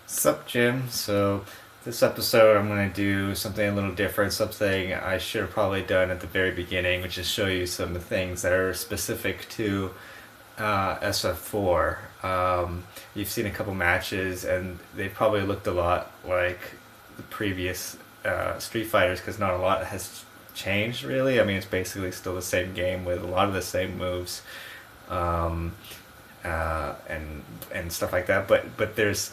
Sup, Jim? So, this episode I'm going to do something a little different, something I should have probably done at the very beginning, which is show you some things that are specific to SF4. You've seen a couple matches, and they probably looked a lot like the previous Street Fighters because not a lot has changed, really. I mean, it's basically still the same game with a lot of the same moves. Um, and stuff like that. But there's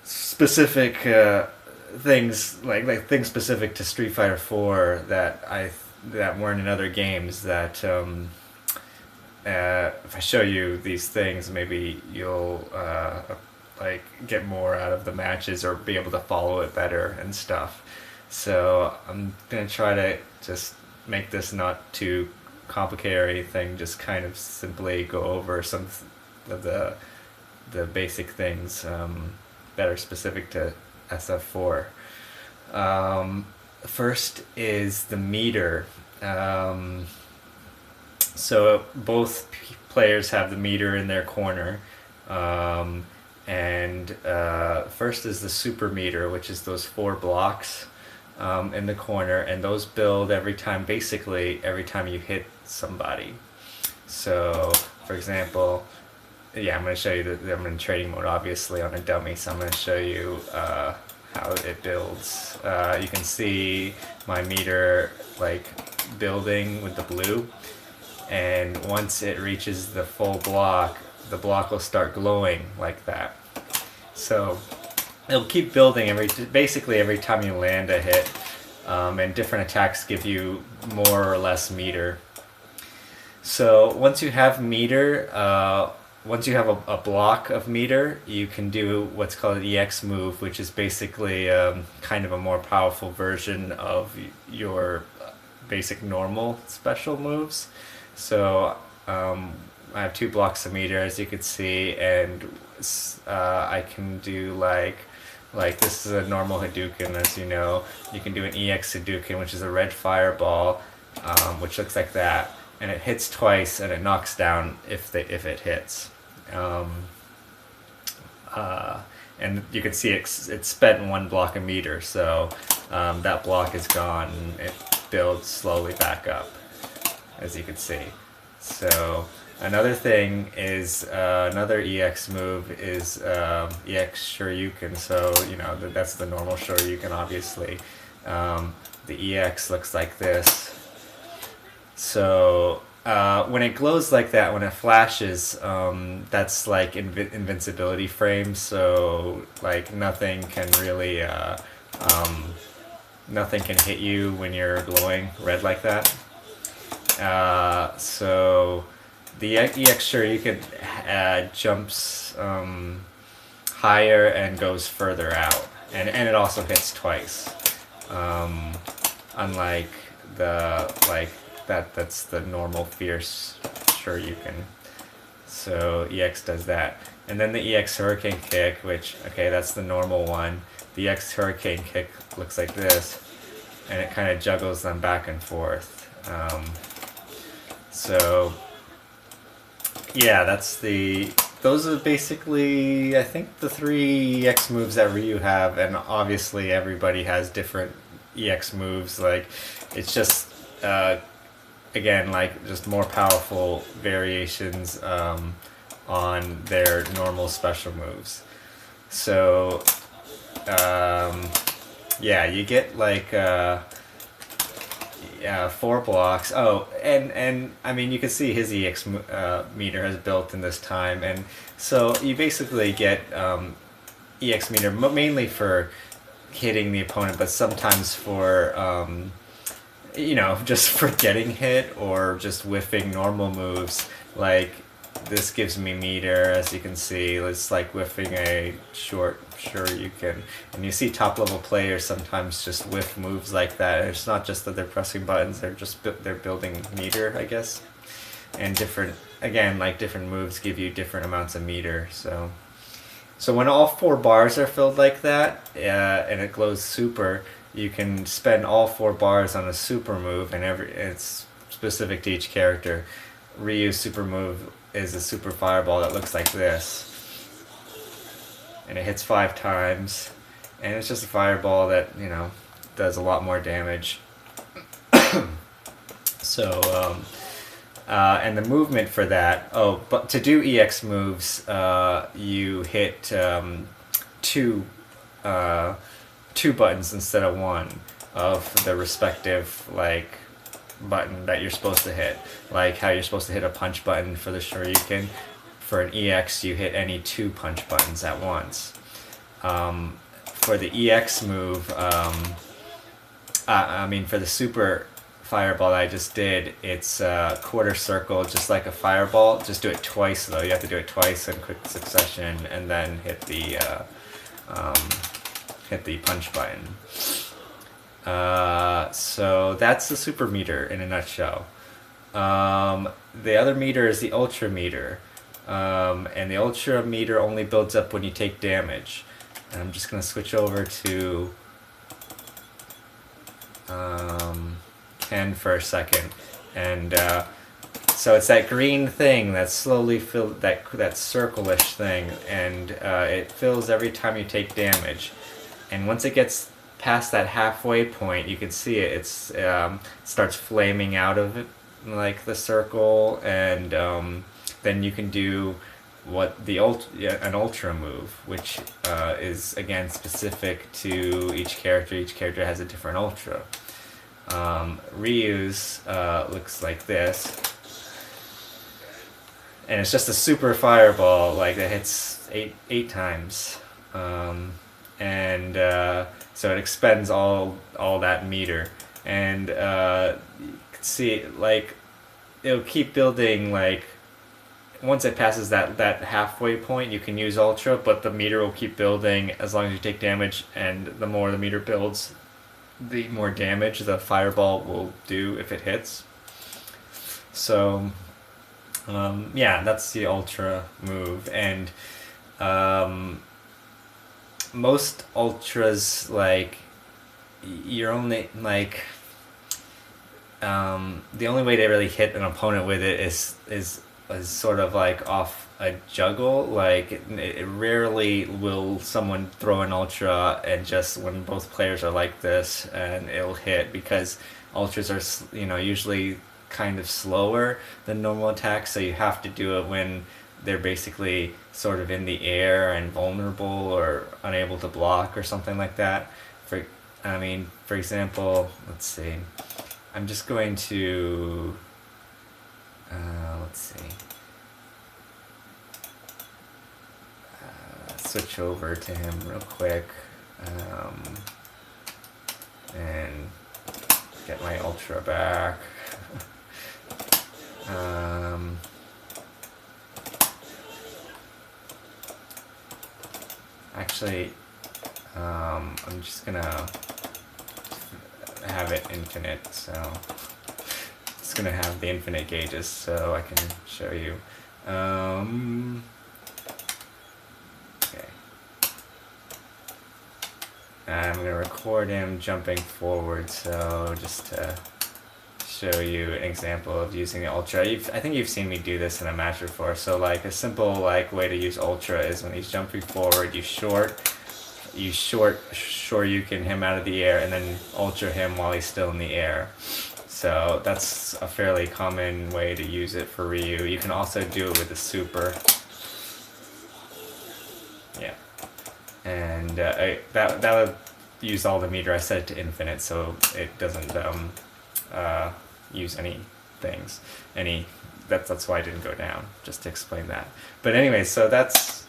specific things like things specific to Street Fighter 4 that weren't in other games that if I show you these things, maybe you'll like get more out of the matches or be able to follow it better and stuff. So I'm gonna try to just make this not too complicated or anything. Just kind of simply go over some of the basic things that are specific to SF4. First is the meter. So both players have the meter in their corner. And first is the super meter, which is those four blocks in the corner, and those build basically every time you hit somebody. So, for example, yeah, I'm going to show you I'm in trading mode, obviously, on a dummy, so I'm going to show you how it builds. You can see my meter, like, building with the blue, and once it reaches the full block, the block will start glowing like that. So it'll keep building basically every time you land a hit, and different attacks give you more or less meter. So once you have meter, once you have a block of meter, you can do what's called an EX move, which is basically kind of a more powerful version of your basic normal special moves. So I have two blocks of meter, as you can see, and I can do like this is a normal Hadouken, as you know. You can do an EX Hadouken, which is a red fireball, which looks like that, and it hits twice and it knocks down if it hits. And you can see it's spent one block of meter, so that block is gone and it builds slowly back up, as you can see. So another thing is another EX move is EX Shoryuken. So that's the normal Shoryuken, obviously. The EX looks like this. So when it glows like that, when it flashes, that's like invincibility frames. So like nothing can really nothing can hit you when you're glowing red like that. So the EX Shoryuken jumps higher and goes further out, and it also hits twice. Unlike that's the normal fierce Shoryuken. So EX does that, and then the EX Hurricane Kick, which that's the normal one. The EX Hurricane Kick looks like this, and it kind of juggles them back and forth. So yeah, those are basically, I think, the three EX moves that Ryu have, and obviously everybody has different EX moves. Like, it's just again, like, just more powerful variations on their normal special moves. So yeah, you get like four blocks. Oh, and I mean, you can see his EX meter has built in this time, and so you basically get EX meter mainly for hitting the opponent, but sometimes for just for getting hit or just whiffing normal moves. Like, this gives me meter, as you can see. It's like whiffing a short Shoryuken. And you see top level players sometimes just whiff moves like that. And it's not just that they're pressing buttons, they're building meter, I guess. And different moves give you different amounts of meter. So when all four bars are filled like that, and it glows super, you can spend all four bars on a super move, and it's specific to each character. Ryu's super move is a super fireball that looks like this. and it hits 5 times, and it's just a fireball that, you know, does a lot more damage. So, and the movement for that, oh, but to do EX moves, you hit two buttons instead of one of the respective, like, button that you're supposed to hit. Like how you're supposed to hit a punch button for the Shoryuken. For an EX, you hit any 2 punch buttons at once. For the EX move, for the super fireball that I just did, it's a quarter circle, just like a fireball. Just do it twice, though. You have to do it twice in quick succession, and then hit the punch button. So that's the super meter in a nutshell. The other meter is the ultra meter. And the ultra meter only builds up when you take damage. And I'm just going to switch over to Ken for a second. And so it's that green thing that slowly fills, that circle-ish thing, and it fills every time you take damage. And once it gets past that halfway point, you can see it. It starts flaming out of it, like the circle, and then you can do what an ultra move, which is again specific to each character. Each character has a different ultra. Ryu's looks like this, and it's just a super fireball, like that hits eight times, and so it expends all that meter, and you can see, like, it'll keep building. Like, once it passes that halfway point, you can use ultra, but the meter will keep building as long as you take damage, and the more the meter builds, the more damage the fireball will do if it hits. So yeah, that's the ultra move. And most ultras, like, you're only, like, the only way to really hit an opponent with it is sort of like off a juggle. Like, it rarely will someone throw an ultra and just when both players are like this and it'll hit, because ultras are, usually kind of slower than normal attacks, so you have to do it when they're basically sort of in the air and vulnerable or unable to block or something like that. For example, let's see. I'm just going to switch over to him real quick, and get my ultra back. Actually, I'm just gonna have it infinite, so it's gonna have the infinite gauges so I can show you. Okay. I'm gonna record him jumping forward, so just to show you an example of using the ultra. I think you've seen me do this in a match before. So, like, a simple way to use ultra is when he's jumping forward, you short Shoryuken him out of the air, and then ultra him while he's still in the air. So that's a fairly common way to use it for Ryu. You can also do it with the super. Yeah, and that would use all the meter. I set it to infinite, so it doesn't use any things. That's why I didn't go down, just to explain that. But anyway, so that's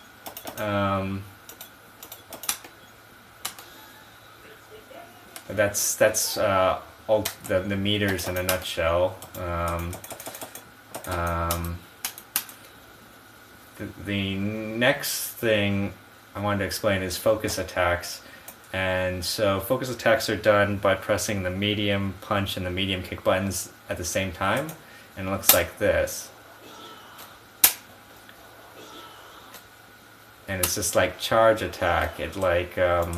all the meters in a nutshell. The next thing I wanted to explain is focus attacks. And so focus attacks are done by pressing the medium punch and the medium kick buttons at the same time, and it looks like this. And it's just like charge attack. It's like a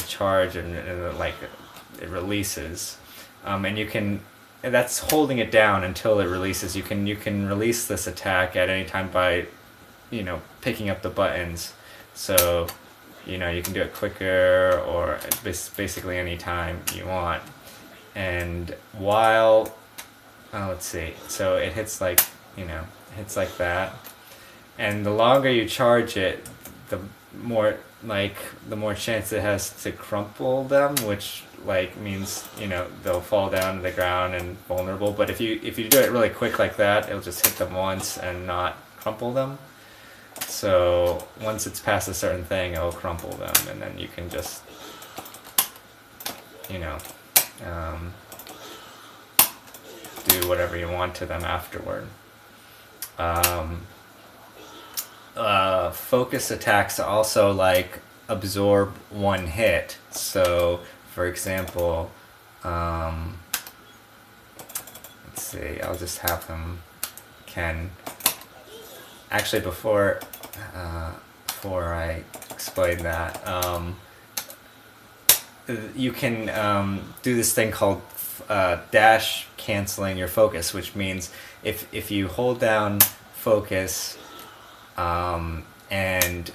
charge, and it releases, and that's holding it down until it releases. You can release this attack at any time by picking up the buttons. So, you can do it quicker or basically any time you want. And while, let's see, so it hits like, hits like that. And the longer you charge it, the more chance it has to crumple them, which means they'll fall down to the ground and vulnerable. But if you do it really quick like that, it'll just hit them once and not crumple them. So once it's past a certain thing, it'll crumple them, and then you can just do whatever you want to them afterward. Focus attacks also absorb one hit. So, for example, let's see. I'll just have them actually before I explain that. You can do this thing called dash canceling your focus, which means if you hold down focus and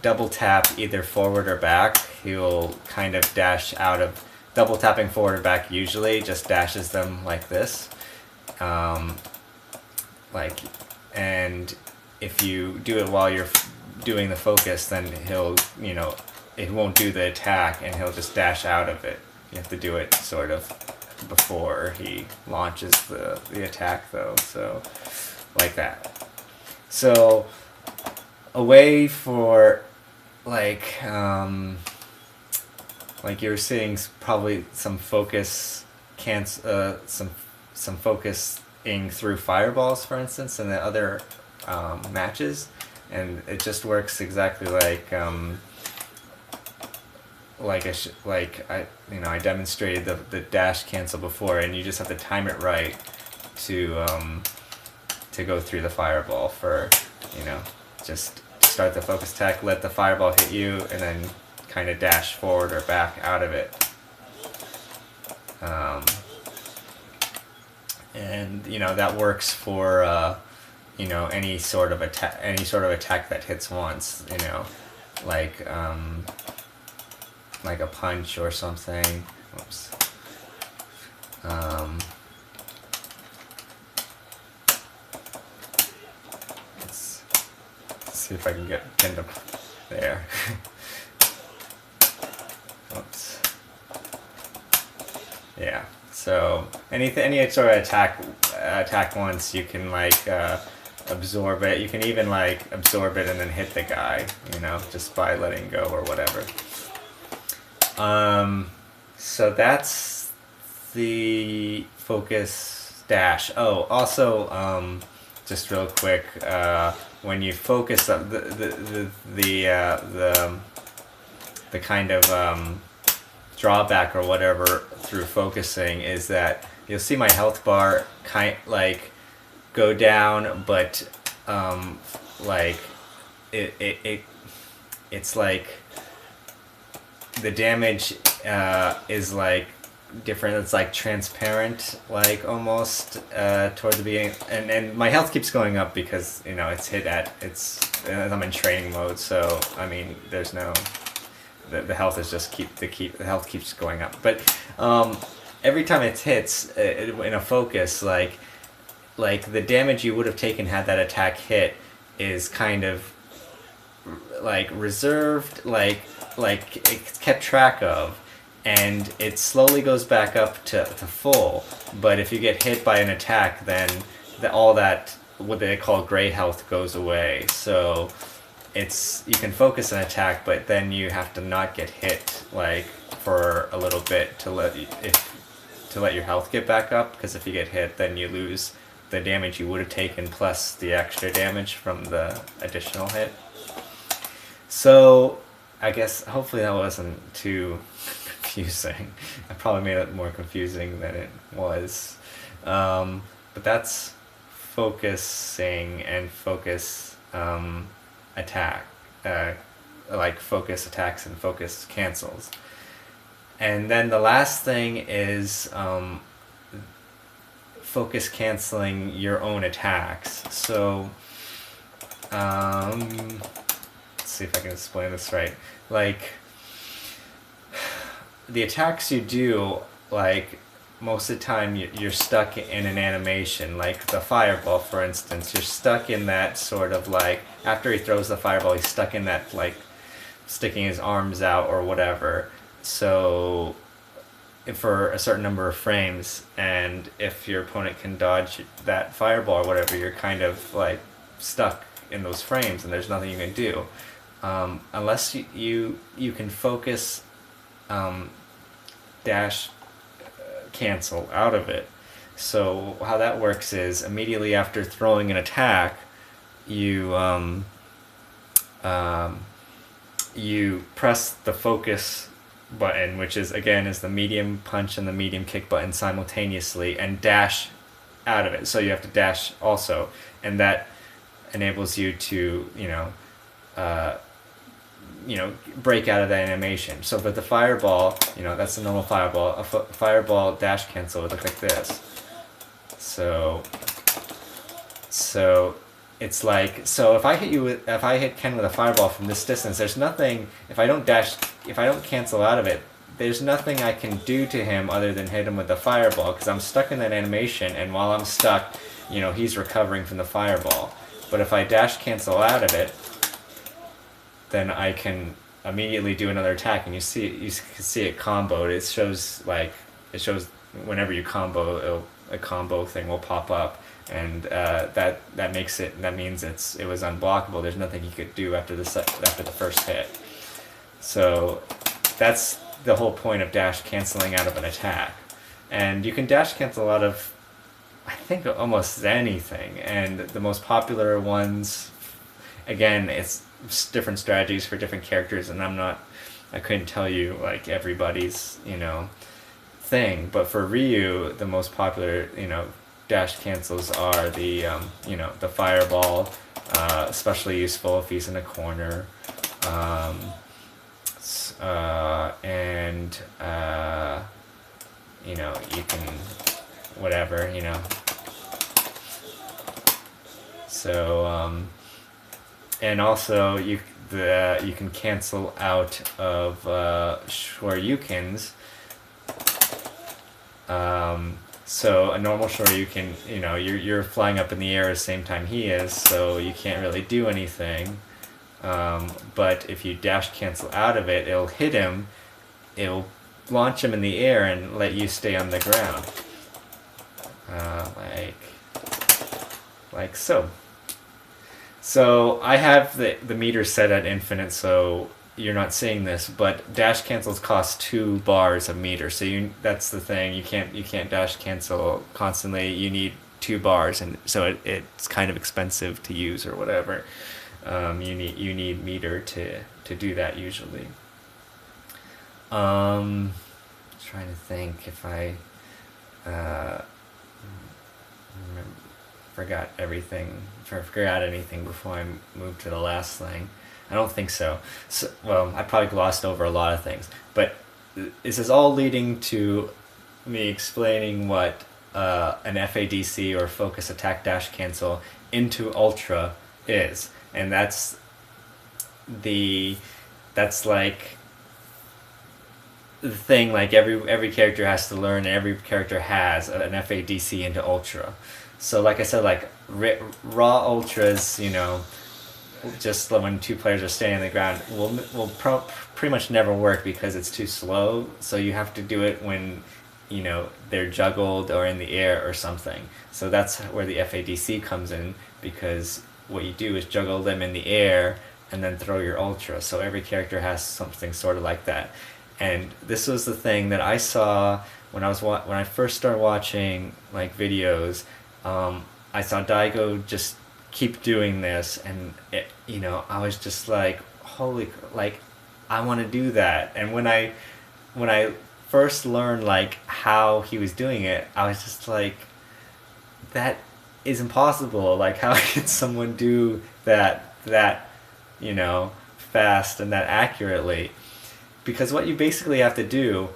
double tap either forward or back, he'll kind of dash out of. Double tapping forward or back usually just dashes them like this. And if you do it while you're doing the focus, then he'll, it won't do the attack and he'll just dash out of it. You have to do it sort of before he launches the attack though, so like that. So a way for you're seeing probably some focus some focusing through fireballs, for instance, in the other matches, and it just works exactly I demonstrated the dash cancel before, and you just have to time it right to go through the fireball for just start the focus attack, let the fireball hit you, and then kind of dash forward or back out of it. And that works for any sort of attack that hits once, like a punch or something. Oops. Let's see if I can get into there. Oops. Yeah. So any sort of attack once, you can absorb it. You can even absorb it and then hit the guy, just by letting go or whatever. So that's the focus dash. Oh, also, just real quick, when you focus up the kind of drawback or whatever through focusing is that you'll see my health bar go down, but it's the damage is different. It's transparent, almost toward the beginning, and my health keeps going up because it's I'm in training mode, so I mean there's no the health is just the health keeps going up, but every time it hits in a focus, the damage you would have taken had that attack hit is kind of reserved, it's kept track of, and it slowly goes back up to full. But if you get hit by an attack, then all that, what they call gray health, goes away. So you can focus an attack, but then you have to not get hit for a little bit to let your health get back up, because if you get hit, then you lose the damage you would have taken plus the extra damage from the additional hit. So I guess hopefully that wasn't too confusing. I probably made it more confusing than it was. But that's focusing and focus attack, focus attacks and focus cancels. And then the last thing is focus canceling your own attacks. So let's see if I can explain this right. Like, the attacks you do, like, most of the time you're stuck in an animation. Like the fireball, for instance, you're stuck in that sort of like, after he throws the fireball, he's stuck in that, like, sticking his arms out or whatever. So for a certain number of frames, and if your opponent can dodge that fireball or whatever, you're kind of like stuck in those frames and there's nothing you can do. Unless you can focus dash cancel out of it. So how that works is, immediately after throwing an attack, you you press the focus button, which is the medium punch and the medium kick button simultaneously, and dash out of it. So you have to dash also, and that enables you to break out of that animation. So with the fireball, that's the normal fireball. A fireball dash cancel would look like this. So it's like, so if I hit Ken with a fireball from this distance, there's nothing, if I don't cancel out of it, there's nothing I can do to him other than hit him with the fireball, because I'm stuck in that animation, and while I'm stuck, he's recovering from the fireball. But if I dash cancel out of it, then I can immediately do another attack, and you can see it comboed. It shows whenever you combo, a combo thing will pop up, and that means it was unblockable. There's nothing he could do after the first hit. So that's the whole point of dash canceling out of an attack. And you can dash cancel out of, I think, almost anything. And the most popular ones, again, it's different strategies for different characters, and I couldn't tell you like everybody's thing. But for Ryu, the most popular dash cancels are the the fireball, especially useful if he's in a corner, and you can whatever so and also you can cancel out of Shoryukens. So a normal Shoryuken, you're flying up in the air at the same time he is, so you can't really do anything. But if you dash cancel out of it, it'll hit him, it'll launch him in the air and let you stay on the ground. Like so. So I have the meter set at infinite, so you're not seeing this, but dash cancels cost 2 bars of meter. So that's the thing. You can't dash cancel constantly. You need 2 bars, and so it's kind of expensive to use or whatever. You need meter to do that usually. Trying to think if I forgot anything before I moved to the last thing. I don't think so. Well, I probably glossed over a lot of things, but this is all leading to me explaining what an FADC, or focus attack dash cancel, into Ultra is, and that's like the thing. Like every character has to learn, and every character has an FADC into Ultra. So like I said, like raw Ultras, just when 2 players are standing on the ground, will pretty much never work because it's too slow. So you have to do it when they're juggled or in the air or something. So that's where the FADC comes in, because what you do is juggle them in the air and then throw your Ultra. So every character has something sort of like that. And this was the thing that I saw when I first started watching like videos. I saw Daigo just keep doing this, and I was just like, holy, like, I want to do that. And when I first learned like how he was doing it, I was just like, that is impossible. Like, how could someone do that fast and that accurately? Because what you basically have to do,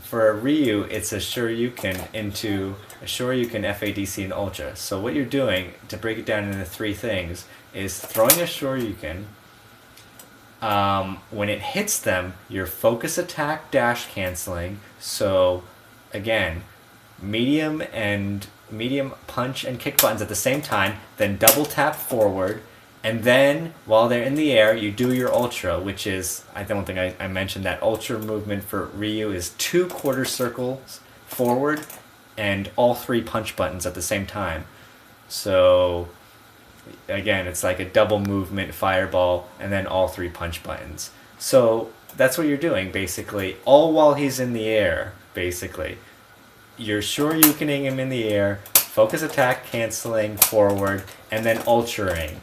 for Ryu, it's a Shoryuken into a Shoryuken, FADC, and Ultra. So what you're doing, to break it down into three things, is throwing a Shoryuken. When it hits them, your focus attack dash canceling. So, again, medium punch and kick buttons at the same time, then double tap forward, and then while they're in the air, you do your ultra, which is, I don't think I mentioned that ultra movement for Ryu is 2 quarter circles forward and all 3 punch buttons at the same time. So again, it's like a double movement fireball and then all 3 punch buttons. So that's what you're doing basically, all while he's in the air, basically. You're Shoryukening him in the air, focus attack canceling forward, and then ultraing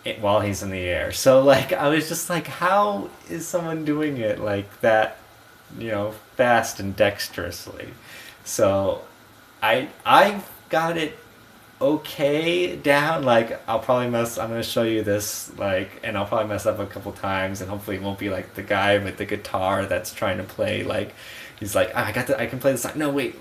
it while he's in the air. So like, I was just like, how is someone doing it like that, you know, fast and dexterously? So I got it okay down. Like, I'm gonna show you this, like, and I'll probably mess up a couple times, and hopefully it won't be like the guy with the guitar that's trying to play, like, he's like, I can play this song. No, wait,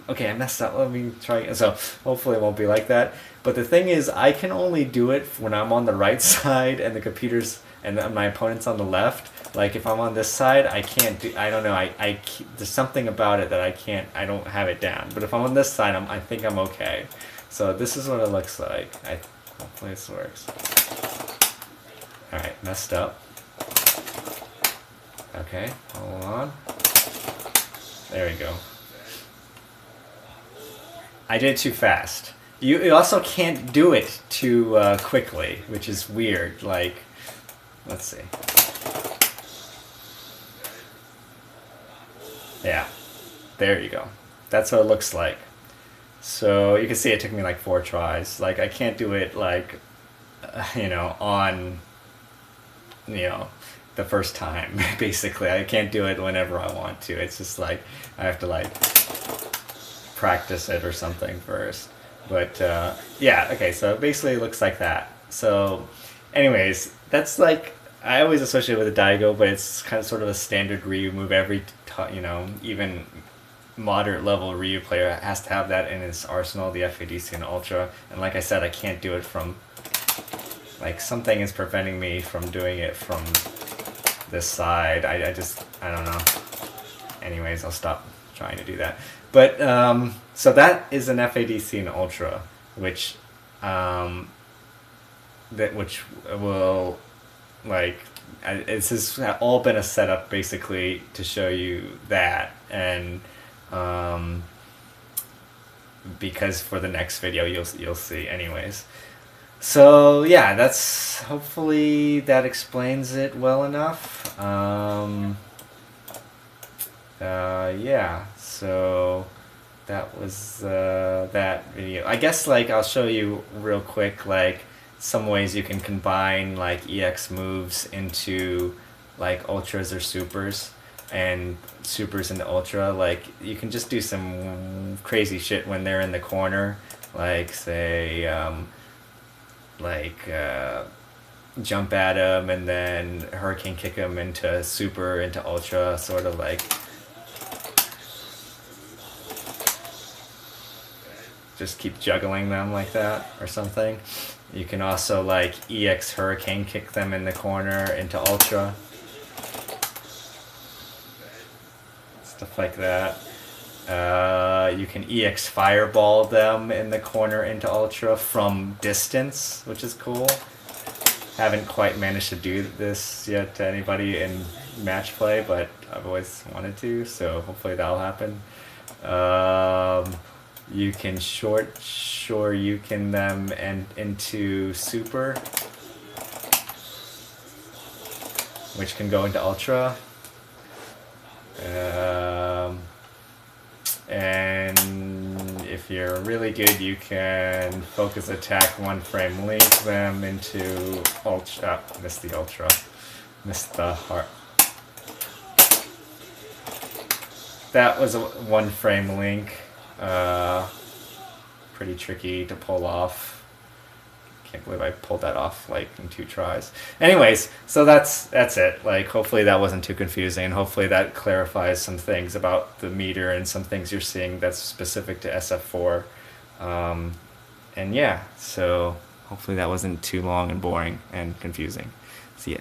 okay, I messed up. Let me try again. So hopefully it won't be like that. But the thing is, I can only do it when I'm on the right side and the computer's and my opponent's on the left. Like, if I'm on this side, I can't do. I don't know. There's something about it that I don't have it down. But if I'm on this side, I think I'm okay. So this is what it looks like. Hopefully this works. All right, messed up. Okay, hold on. There we go. I did it too fast. You also can't do it too quickly, which is weird. Like, let's see. Yeah, there you go. That's what it looks like. So you can see it took me like 4 tries. Like, I can't do it like, on, the first time, basically. I can't do it whenever I want to. It's just like, I have to like practice it or something first. But yeah, okay, so basically it looks like that. So anyways, that's like, I always associate it with a Daigo, but it's kind of sort of a standard Ryu move. Every, even moderate level Ryu player has to have that in his arsenal, the FADC and Ultra. And like I said, I can't do it from, like, something is preventing me from doing it from this side. I don't know. Anyways, I'll stop trying to do that. But, so that is an FADC and Ultra, which will, like, this has all been a setup basically to show you that, and because for the next video you'll see anyways. So yeah, that's, hopefully that explains it well enough. Yeah, so that was that video. I guess, like, I'll show you real quick, like, some ways you can combine, like, EX moves into, like, ultras or supers, and supers into ultra. Like, you can just do some crazy shit when they're in the corner, like, say, jump at him and then hurricane kick him into super, into ultra, sort of like just keep juggling them like that or something. You can also, like, EX hurricane kick them in the corner into ultra, stuff like that. You can EX fireball them in the corner into ultra from distance, which is cool. Haven't quite managed to do this yet to anybody in match play, but I've always wanted to, so hopefully that'll happen. You can Shoryuken them and into super, which can go into ultra. And if you're really good, you can focus attack 1-frame link them into ultra. Missed the ultra. Missed the heart. That was a 1-frame link. Pretty tricky to pull off. Can't believe I pulled that off like in 2 tries. Anyways, so that's it. Like, hopefully that wasn't too confusing, and hopefully that clarifies some things about the meter and some things you're seeing that's specific to SF4. And yeah, so hopefully that wasn't too long and boring and confusing. See ya.